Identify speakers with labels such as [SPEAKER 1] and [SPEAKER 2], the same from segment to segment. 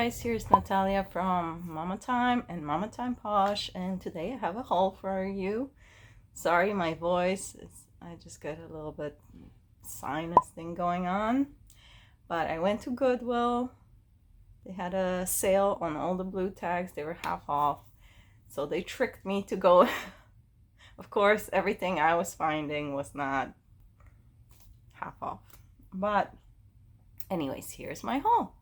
[SPEAKER 1] guys, here's Natalia from Mamatime and Mamatime Posh, and today I have a haul for you. Sorry, my voice, I just got a little bit sinus thing going on, but I went to Goodwill. They had a sale on all the blue tags. They were half off, so they tricked me to go. Of course, everything I was finding was not half off, but anyways, here's my haul.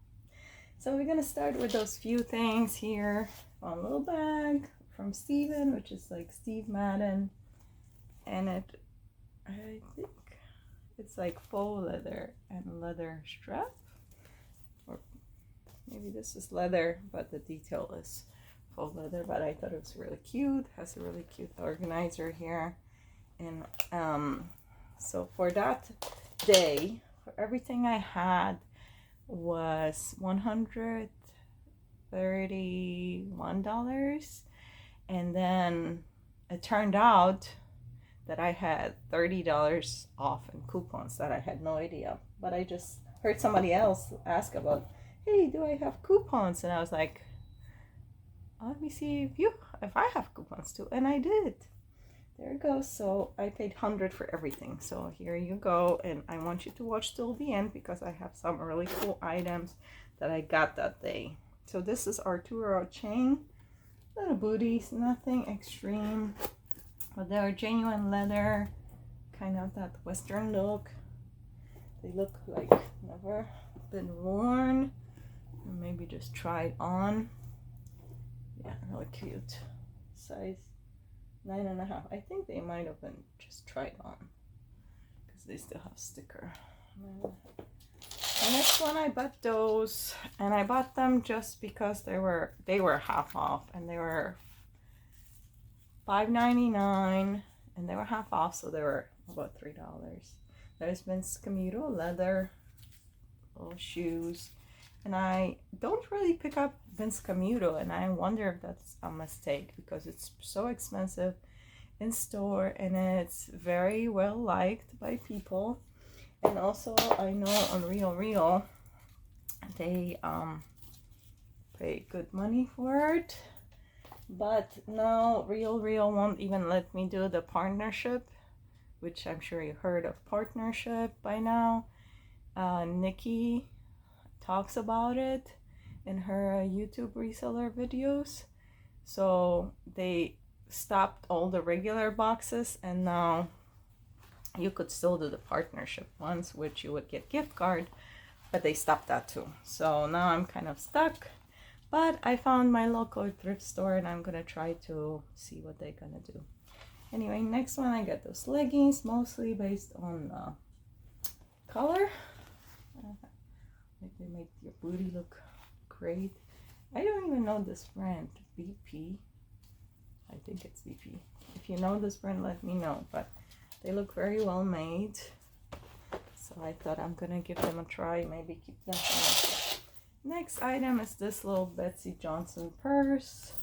[SPEAKER 1] So we're gonna start with those few things here. One little bag from Steven, which is like Steve Madden, and I think it's like faux leather and leather strap, or maybe this is leather, but the detail is faux leather. But I thought it was really cute. Has a really cute organizer here, and so for that day, for everything I had was $131, and then it turned out that I had $30 off in coupons that I had no idea, but I just heard somebody else ask about, hey, do I have coupons? And I was like, let me see if I have coupons too, and I did. There it goes. So I paid $100 for everything. So here you go. And I want you to watch till the end because I have some really cool items that I got that day. So this is Arturo chain. Little booties, nothing extreme. But they are genuine leather. Kind of that Western look. They look like never been worn. Or maybe just tried on. Yeah, really cute. Size 9.5. I think they might have been just tried on because they still have sticker. The next one, I bought those, and I bought them just because they were half off, and they were $5.99, and they were half off, so they were about $3. There's been Camuto leather little shoes, and I don't really pick up Vince Camuto, and I wonder if that's a mistake because it's so expensive in store and it's very well liked by people. And also I know on Real they pay good money for it, but now Real won't even let me do the partnership, which I'm sure you heard of partnership by now. Nikki talks about it in her YouTube reseller videos. So they stopped all the regular boxes, and now you could still do the partnership ones, which you would get gift card, but they stopped that too. So now I'm kind of stuck, but I found my local thrift store and I'm gonna try to see what they're gonna do. Anyway, next one, I got those leggings, mostly based on color. Like they make your booty look great. I don't even know this brand, BP. I think it's BP. If you know this brand, let me know. But they look very well made. So I thought I'm gonna give them a try. Maybe keep them for myself. Next item is this little Betsy Johnson purse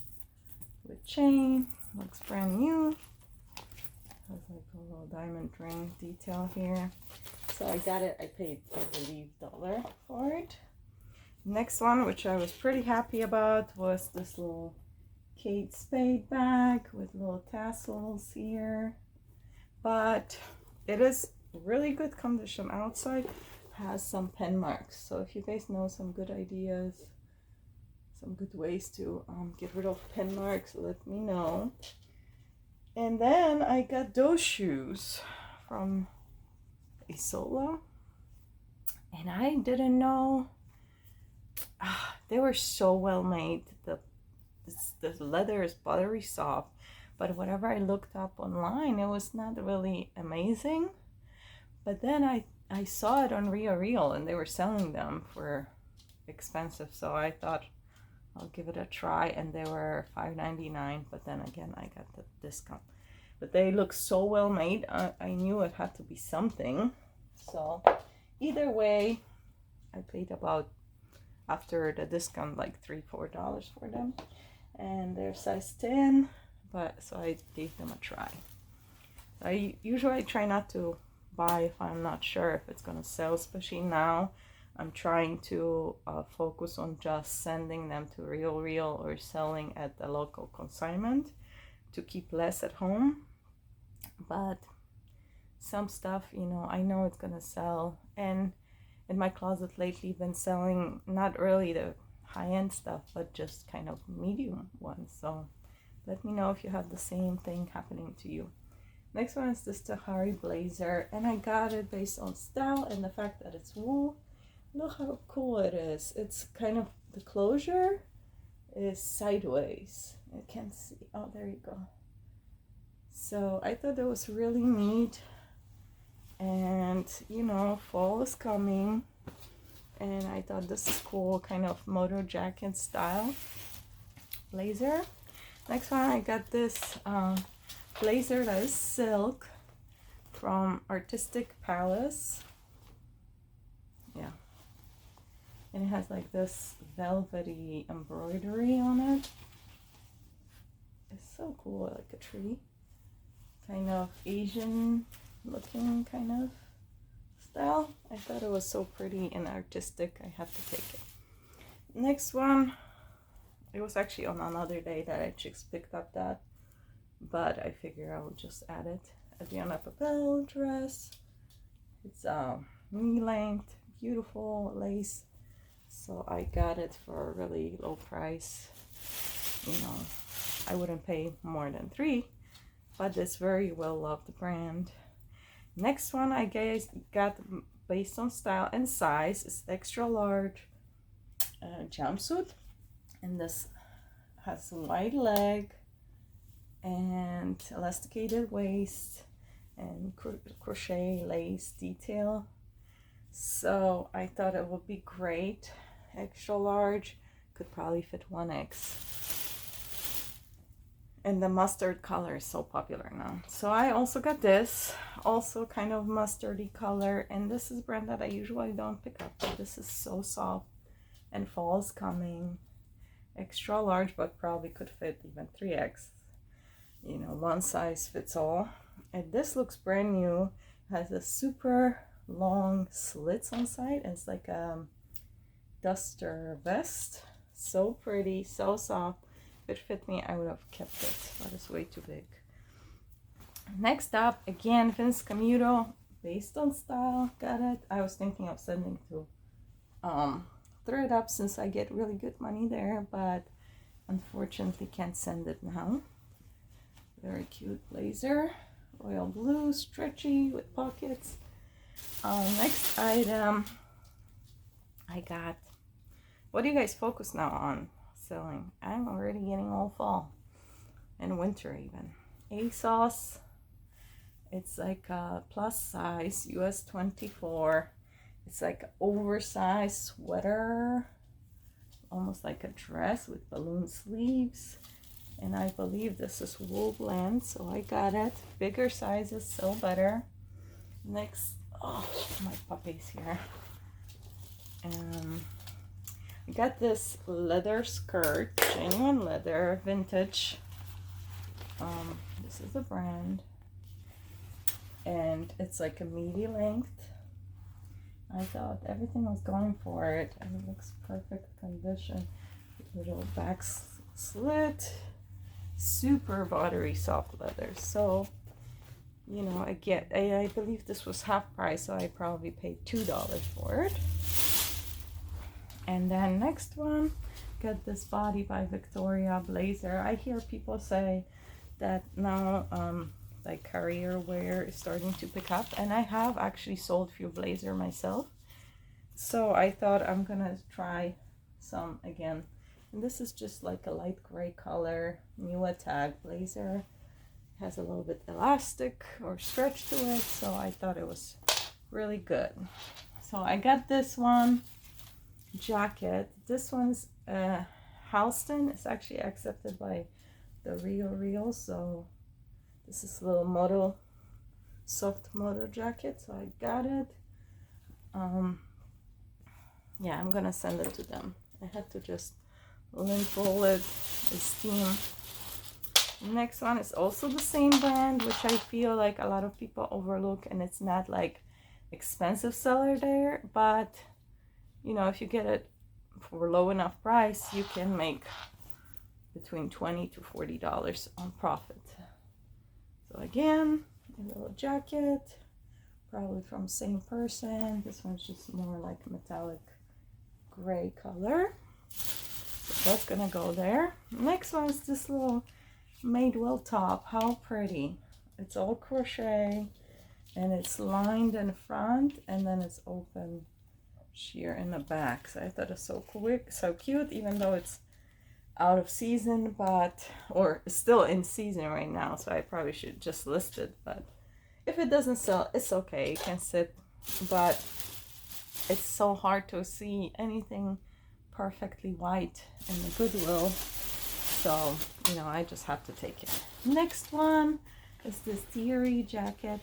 [SPEAKER 1] with chain. Looks brand new. Has like a little diamond ring detail here. So I got it. I paid, I believe, $1 for it. Next one, which I was pretty happy about, was this little Kate Spade bag with little tassels here. But it is really good condition outside. Has some pen marks. So if you guys know some good ideas, some good ways to get rid of pen marks, let me know. And then I got those shoes from Isola, and I didn't know they were so well made. The leather is buttery soft, but whatever I looked up online, it was not really amazing. But then I saw it on Real and they were selling them for expensive, so I thought I'll give it a try, and they were $5.99, but then again I got the discount. But they look so well made. I knew it had to be something. So either way, I paid about, after the discount, like $3-4 for them. And they're size 10, but so I gave them a try. I usually try not to buy if I'm not sure if it's gonna sell, especially now. I'm trying to focus on just sending them to Real or selling at the local consignment to keep less at home. But some stuff, you know, I know it's gonna sell. And in my closet lately, been selling not really the high-end stuff, but just kind of medium ones. So let me know if you have the same thing happening to you. Next one is this Tahari Blazer, and I got it based on style and the fact that it's wool. Look how cool it is. It's kind of, the closure is sideways. I can't see. Oh, there you go. So I thought that was really neat. And you know, fall is coming, and I thought this is cool, kind of moto jacket style blazer. Next one, I got this blazer that is silk from Artistic Palace. Yeah, and it has like this velvety embroidery on it. It's so cool, like a tree, kind of Asian looking kind of style. I thought it was so pretty and artistic, I had to take it. Next one, it was actually on another day that I just picked up that, but I figure I will just add it. A Diana Papel dress. It's knee length, beautiful lace. So I got it for a really low price. You know, I wouldn't pay more than $3, but it's very well loved brand. Next one I guess got based on style and size is extra large jumpsuit, and this has a wide leg and elasticated waist and crochet lace detail. So I thought it would be great. Extra large, could probably fit 1X. And the mustard color is so popular now. So I also got this, also kind of mustardy color, and this is a brand that I usually don't pick up, but this is so soft, and fall is coming. Extra large, but probably could fit even 3X. You know, one size fits all. And this looks brand new. Has a super long slits on side. It's like a duster vest. So pretty, so soft. If it fit me, I would have kept it, but it's way too big. Next up, again, Vince Camuto, based on style. Got it. I was thinking of sending to thredup since I get really good money there, but unfortunately can't send it now. Very cute blazer, royal blue, stretchy with pockets. Next item I got. What do you guys focus now on selling? I'm already getting all fall and winter even. ASOS. It's like a plus size, US 24. It's like an oversized sweater, almost like a dress with balloon sleeves. And I believe this is wool blend, so I got it. Bigger sizes, so better. Next, oh, my puppy's here. I got this leather skirt, genuine leather, vintage. This is the brand. And it's like a midi length. I thought everything was going for it, and it looks perfect condition. Little back slit, super buttery soft leather. So, you know, I believe this was half price, so I probably paid $2 for it. And then next one, got this Body by Victoria blazer. I hear people say that now like career wear is starting to pick up, and I have actually sold a few blazer myself, so I thought I'm gonna try some again. And this is just like a light gray color new tag blazer. It has a little bit elastic or stretch to it, so I thought it was really good. So I got this one jacket. This one's Halston. It's actually accepted by the Real, so this is a little moto, soft moto jacket, so I got it. Yeah, I'm gonna send it to them. I had to just lint roll it, steam. Next one is also the same brand, which I feel like a lot of people overlook, and it's not like expensive seller there, but you know, if you get it for low enough price, you can make between $20 to $40 on profit. So again, a little jacket, probably from same person. This one's just more like a metallic gray color. So that's gonna go there. Next one is this little Madewell top. How pretty. It's all crochet and it's lined in front and then it's open sheer in the back. So I thought it's so quick, so cute, even though it's out of season, but or still in season right now, so I probably should just list it, but if it doesn't sell, it's okay, it can sit. But it's so hard to see anything perfectly white in the Goodwill, so you know, I just have to take it. Next one is this Tahari jacket.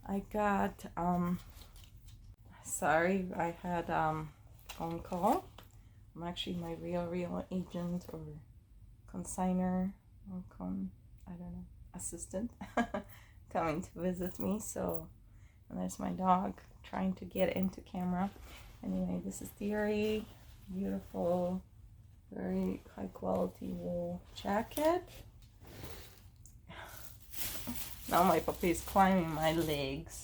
[SPEAKER 1] I got sorry, I had phone call. I'm actually my real agent or consigner or I don't know, assistant coming to visit me. So, and there's my dog trying to get into camera. Anyway, this is Tahari, beautiful, very high quality wool jacket. Now my puppy is climbing my legs,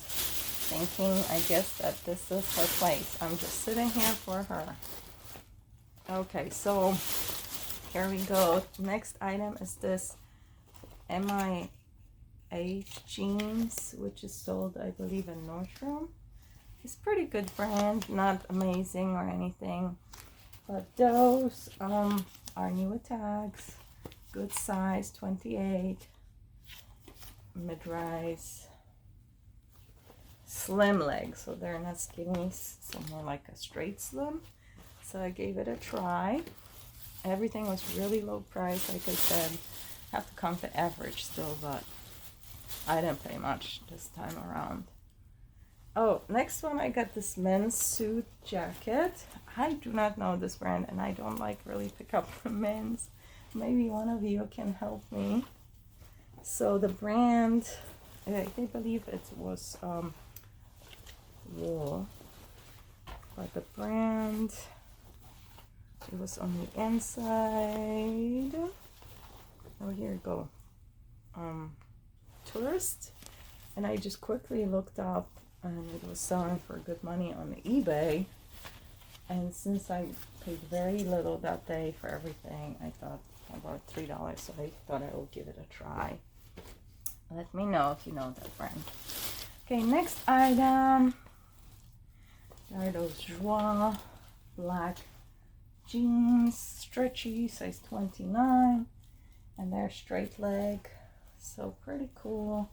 [SPEAKER 1] thinking, I guess, that this is her place. I'm just sitting here for her. Okay, so here we go. Next item is this MIH jeans, which is sold, I believe, in Nordstrom. It's pretty good brand, not amazing or anything, but those are newer tags, good size, 28, mid-rise, slim legs, so they're not skinny, so more like a straight slim. So I gave it a try. Everything was really low price, like I said. Have to come to average still, but I didn't pay much this time around. Oh, next one, I got this men's suit jacket. I do not know this brand, and I don't like really pick up men's. Maybe one of you can help me. So the brand, I believe it was wool, but the brand, it was on the inside. Oh, here you go. Tourist. And I just quickly looked up, and it was selling for good money on eBay. And since I paid very little that day for everything, I thought about $3, so I thought I would give it a try. Let me know if you know that brand. Okay, next item. There are those Joie black jeans, stretchy, size 29, and they're straight leg, so pretty cool,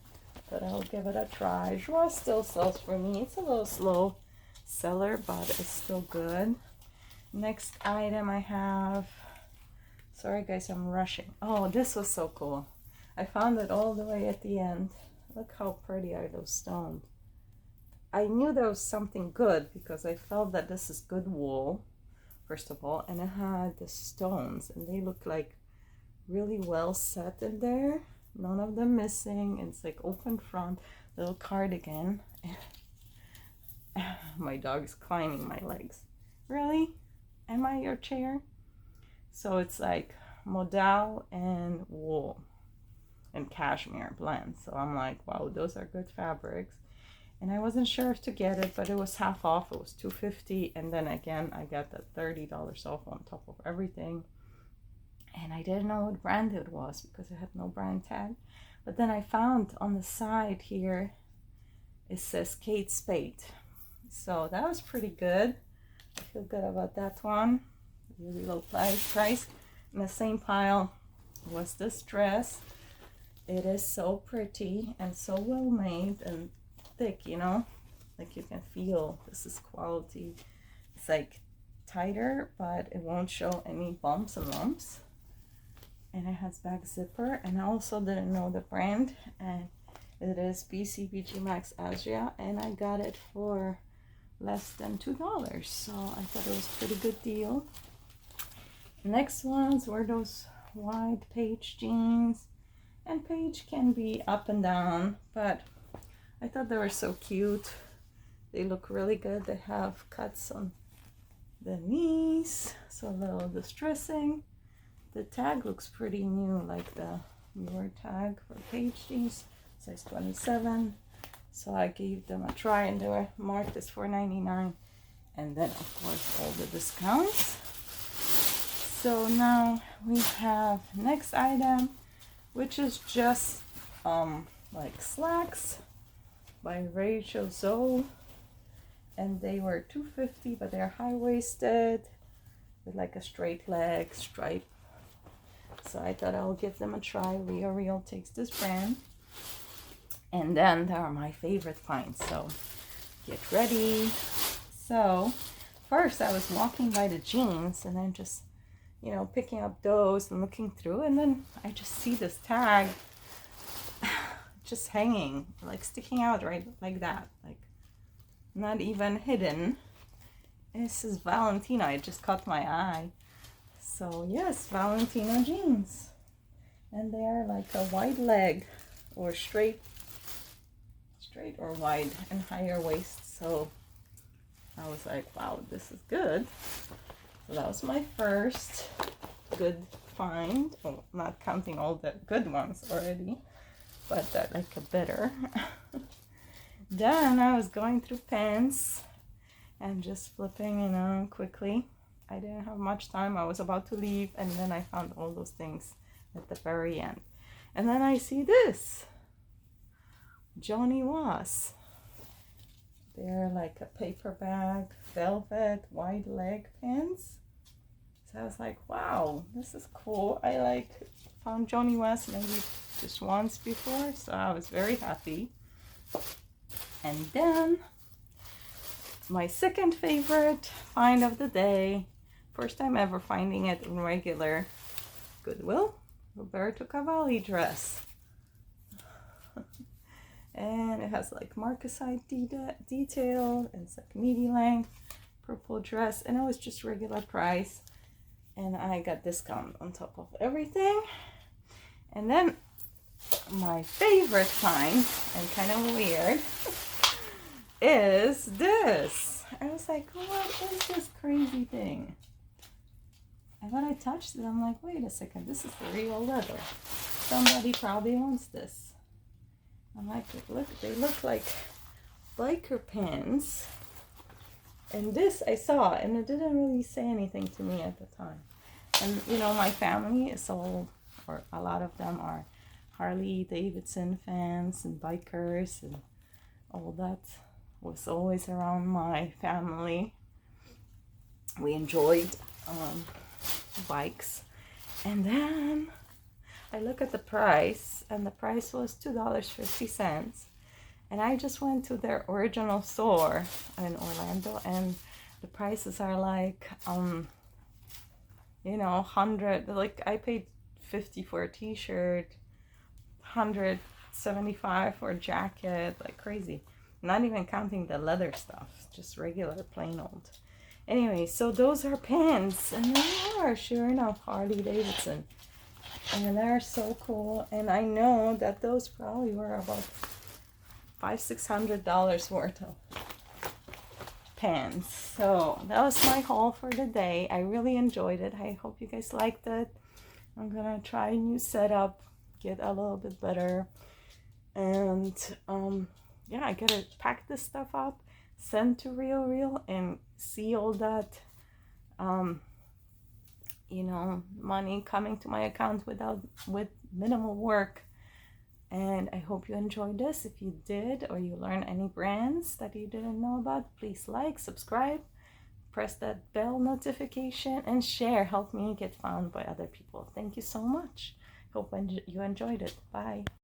[SPEAKER 1] but I'll give it a try. Joie still sells for me. It's a little slow seller, but it's still good. Next item I have, sorry guys, I'm rushing. Oh, this was so cool. I found it all the way at the end. Look how pretty are those stones. I knew there was something good because I felt that this is good wool, first of all, and it had the stones, and they look like really well set in there. None of them missing. It's like open front, little cardigan. My dog is climbing my legs. Really? Am I your chair? So it's like modal and wool and cashmere blend. So I'm like, wow, those are good fabrics. And I wasn't sure if to get it, but it was half off. It was $2.50, and then again I got that $30 off on top of everything. And I didn't know what brand it was because it had no brand tag. But then I found on the side here, it says Kate Spade. So that was pretty good. I feel good about that one. Really low price. In the same pile was this dress. It is so pretty and so well made and thick, you know, like you can feel this is quality. It's like tighter, but it won't show any bumps and lumps, and it has back zipper. And I also didn't know the brand, and it is BCBG Max Asia, and I got it for less than $2, so I thought it was a pretty good deal. Next ones were those wide Paige jeans, and Paige can be up and down, but I thought they were so cute. They look really good. They have cuts on the knees, so a little distressing. The tag looks pretty new, like the newer tag for page jeans, size 27. So I gave them a try and they were marked as $4.99. And then of course all the discounts. So now we have next item, which is just like slacks by Rachel Zoe, and they were $2.50, but they're high-waisted with like a straight leg stripe. So I thought I'll give them a try. Real takes this brand. And then there are my favorite finds, so get ready. So first I was walking by the jeans and then just, you know, picking up those and looking through, and then I just see this tag just hanging, like sticking out right like that, like not even hidden. And it says Valentina. It just caught my eye. So yes, Valentina jeans, and they are like a wide leg or straight or wide and higher waist. So I was like, wow, this is good. So that was my first good find. Oh, not counting all the good ones already, but that like a better. Then I was going through pants and just flipping, you know, quickly. I didn't have much time. I was about to leave, and then I found all those things at the very end. And then I see this. Johnny Was. They're like a paper bag, velvet, wide leg pants. So I was like, wow, this is cool. I like found Johnny West maybe just once before, so I was very happy. And then my second favorite find of the day, first time ever finding it in regular Goodwill, Roberto Cavalli dress. And it has like marcasite detail, and it's like midi length, purple dress, and it was just regular price. And I got discount on top of everything. And then my favorite find, and kind of weird, is this. I was like, what is this crazy thing? And when I touched it, I'm like, wait a second, this is the real leather. Somebody probably wants this. I'm like, look, they look like biker pants. And this I saw, and it didn't really say anything to me at the time. And you know, my family is all, or a lot of them are Harley Davidson fans and bikers, and all that was always around my family. We enjoyed bikes. And then I look at the price, and the price was $2.50. And I just went to their original store in Orlando, and the prices are like, you know, 100, like I paid $50 for a t-shirt, $175 for a jacket, like crazy. Not even counting the leather stuff, just regular plain old. Anyway, so those are pants, and they are, sure enough, Harley Davidson. And they're so cool, and I know that those probably were about $500-600 worth of pants. So that was my haul for the day. I really enjoyed it. I hope you guys liked it. I'm gonna try a new setup, get a little bit better, and yeah, I gotta pack this stuff up, send to Real, and see all that you know, money coming to my account with minimal work. And I hope you enjoyed this. If you did, or you learned any brands that you didn't know about, please like, subscribe, press that bell notification, and share. Help me get found by other people. Thank you so much. Hope you enjoyed it. Bye.